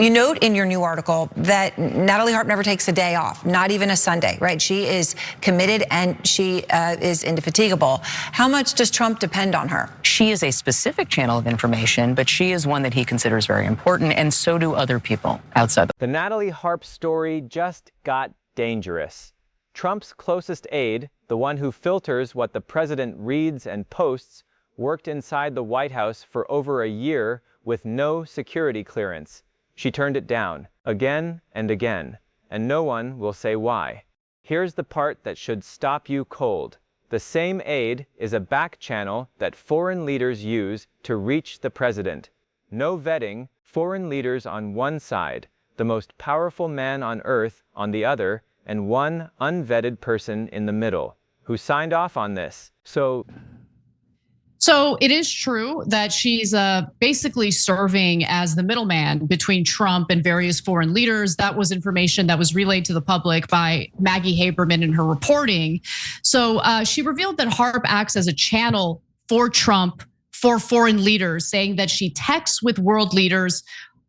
You note in your new article that Natalie Harp never takes a day off, not even a Sunday, right? She is committed and she is indefatigable. How much does Trump depend on her? She is a specific channel of information, but she is one that he considers very important, and so do other people outside. The Natalie Harp story just got dangerous. Trump's closest aide, the one who filters what the president reads and posts, worked inside the White House for over a year with no security clearance. She turned it down again and again, and no one will say why. Here's the part that should stop you cold. The same aide is a back channel that foreign leaders use to reach the president. No vetting, foreign leaders on one side, the most powerful man on earth on the other, and one unvetted person in the middle. Who signed off on this? So it is true that she's basically serving as the middleman between Trump and various foreign leaders. That was information that was relayed to the public by Maggie Haberman in her reporting. So she revealed that Harp acts as a channel for Trump, for foreign leaders, saying that she texts with world leaders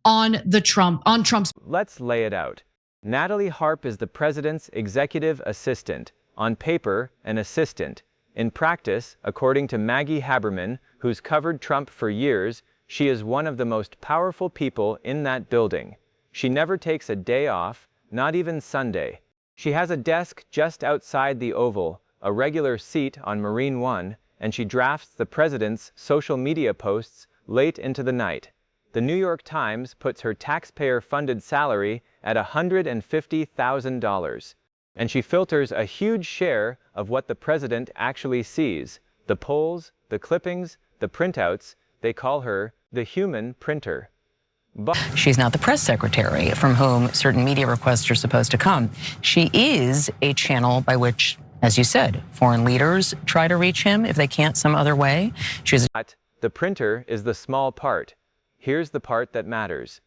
on Trump's. Let's lay it out. Natalie Harp is the president's executive assistant. On paper, an assistant. In practice, according to Maggie Haberman, who's covered Trump for years, she is one of the most powerful people in that building. She never takes a day off, not even Sunday. She has a desk just outside the Oval, a regular seat on Marine One, and she drafts the president's social media posts late into the night. The New York Times puts her taxpayer-funded salary at $150,000. And she filters a huge share of what the president actually sees. The polls, the clippings, the printouts. They call her the human printer. But she's not the press secretary from whom certain media requests are supposed to come. She is a channel by which, as you said, foreign leaders try to reach him if they can't some other way. The printer is the small part. Here's the part that matters.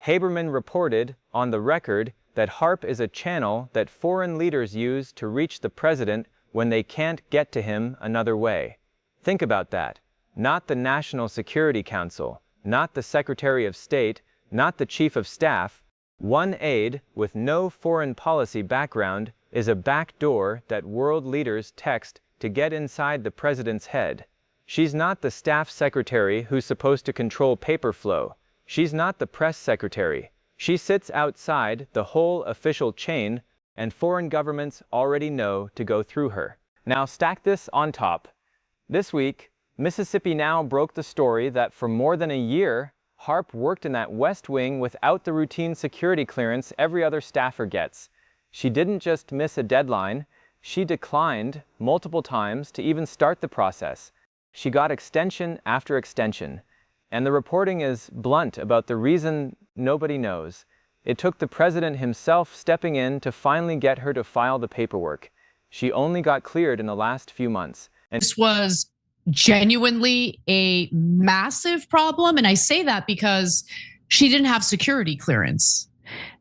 Haberman reported, on the record, that Harp is a channel that foreign leaders use to reach the president when they can't get to him another way. Think about that. Not the National Security Council, not the Secretary of State, not the Chief of Staff. One aide with no foreign policy background is a back door that world leaders text to get inside the president's head. She's not the staff secretary who's supposed to control paper flow. She's not the press secretary. She sits outside the whole official chain, and foreign governments already know to go through her. Now stack this on top. This week, Mississippi Now broke the story that for more than a year, Harp worked in that West Wing without the routine security clearance every other staffer gets. She didn't just miss a deadline, she declined multiple times to even start the process. She got extension after extension. And the reporting is blunt about the reason nobody knows. It took the president himself stepping in to finally get her to file the paperwork. She only got cleared in the last few months. And this was genuinely a massive problem. And I say that because she didn't have security clearance.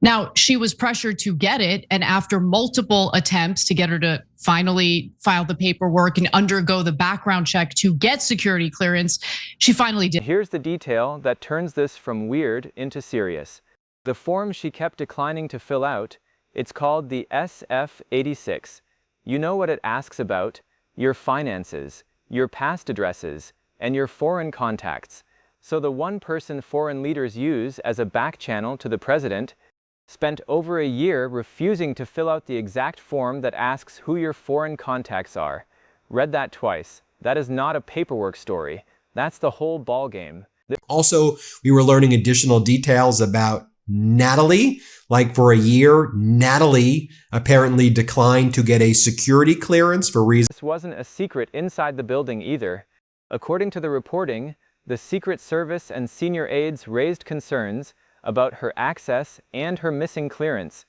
Now, she was pressured to get it, and after multiple attempts to get her to finally file the paperwork and undergo the background check to get security clearance, she finally did. Here's the detail that turns this from weird into serious. The form she kept declining to fill out, it's called the SF-86. You know what it asks about? Your finances, your past addresses, and your foreign contacts. So the one person foreign leaders use as a back channel to the president spent over a year refusing to fill out the exact form that asks who your foreign contacts are. Read that twice. That is not a paperwork story. That's the whole ballgame. Also, we were learning additional details about Natalie. Like for a year, Natalie apparently declined to get a security clearance for reasons. This wasn't a secret inside the building either. According to the reporting, the Secret Service and senior aides raised concerns about her access and her missing clearance.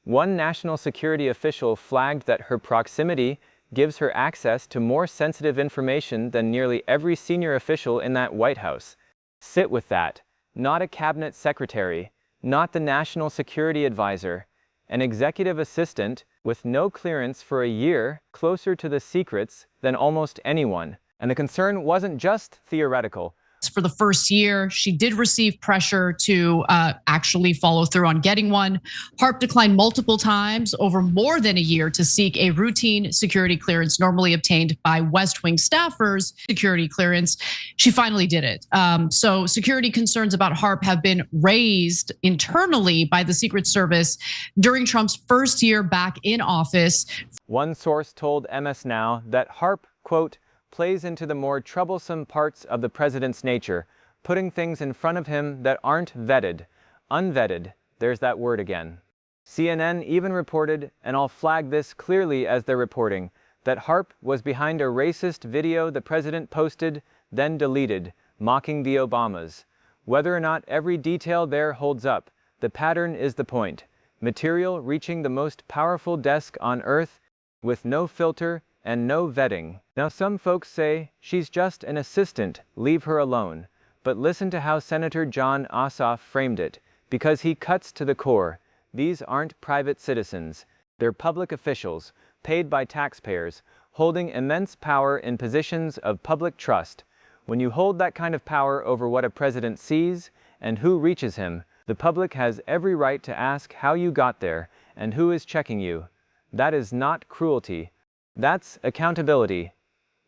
One national security official flagged that her proximity gives her access to more sensitive information than nearly every senior official in that White House. Sit with that. Not a cabinet secretary, not the national security advisor, an executive assistant with no clearance for a year, closer to the secrets than almost anyone. And the concern wasn't just theoretical. for the first year. She did receive pressure to actually follow through on getting one. Harp declined multiple times over more than a year to seek a routine security clearance normally obtained by West Wing staffers. Security clearance, she finally did it. So security concerns about Harp have been raised internally by the Secret Service during Trump's first year back in office. One source told MS Now that Harp, quote, plays into the more troublesome parts of the president's nature, putting things in front of him that aren't vetted. Unvetted, there's that word again. CNN even reported, and I'll flag this clearly as they're reporting, that Harp was behind a racist video the president posted, then deleted, mocking the Obamas. Whether or not every detail there holds up, the pattern is the point. Material reaching the most powerful desk on earth with no filter and no vetting. Now some folks say, she's just an assistant, leave her alone. But listen to how Senator Jon Ossoff framed it, because he cuts to the core. These aren't private citizens. They're public officials, paid by taxpayers, holding immense power in positions of public trust. When you hold that kind of power over what a president sees and who reaches him, the public has every right to ask how you got there and who is checking you. That is not cruelty. That's accountability.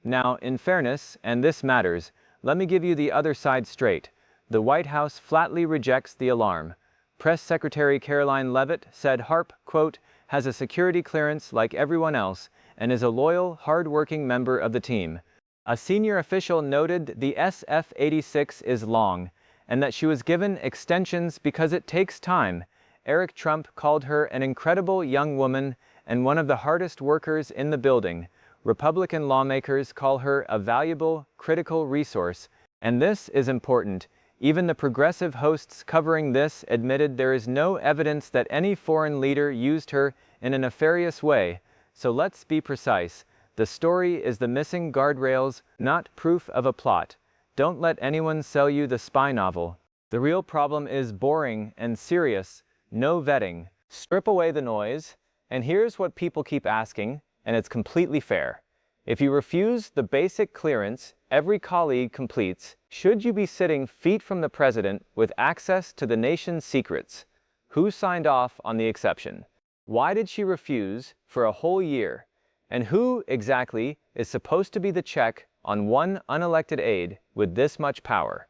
Now, in fairness, and this matters, let me give you the other side straight. The White House flatly rejects the alarm. Press Secretary Caroline Leavitt said Harp, quote, has a security clearance like everyone else and is a loyal, hard-working member of the team. A senior official noted the SF-86 is long and that she was given extensions because it takes time. Eric Trump called her an incredible young woman and one of the hardest workers in the building. Republican lawmakers call her a valuable, critical resource. And this is important. Even the progressive hosts covering this admitted there is no evidence that any foreign leader used her in a nefarious way. So let's be precise. The story is the missing guardrails, not proof of a plot. Don't let anyone sell you the spy novel. The real problem is boring and serious. No vetting. Strip away the noise. And here's what people keep asking, and it's completely fair. If you refuse the basic clearance every colleague completes, should you be sitting feet from the president with access to the nation's secrets? Who signed off on the exception? Why did she refuse for a whole year? And who exactly is supposed to be the check on one unelected aide with this much power?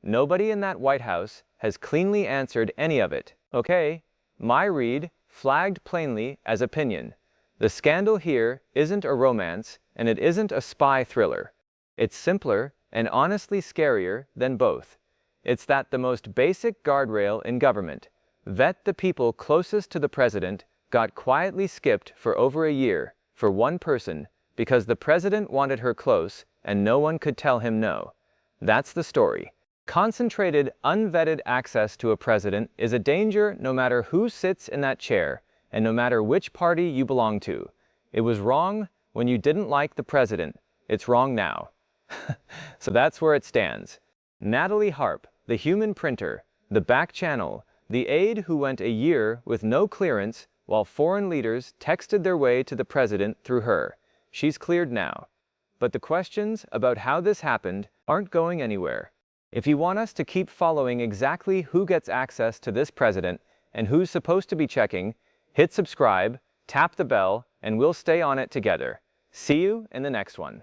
Nobody in that White House has cleanly answered any of it. Okay, my read, flagged plainly as opinion. The scandal here isn't a romance, and it isn't a spy thriller. It's simpler and honestly scarier than both. It's that the most basic guardrail in government, vet the people closest to the president, got quietly skipped for over a year for one person because the president wanted her close and no one could tell him no. That's the story. Concentrated, unvetted access to a president is a danger no matter who sits in that chair and no matter which party you belong to. It was wrong when you didn't like the president. It's wrong now. So that's where it stands. Natalie Harp, the human printer, the back channel, the aide who went a year with no clearance while foreign leaders texted their way to the president through her. She's cleared now. But the questions about how this happened aren't going anywhere. If you want us to keep following exactly who gets access to this president and who's supposed to be checking, hit subscribe, tap the bell, and we'll stay on it together. See you in the next one.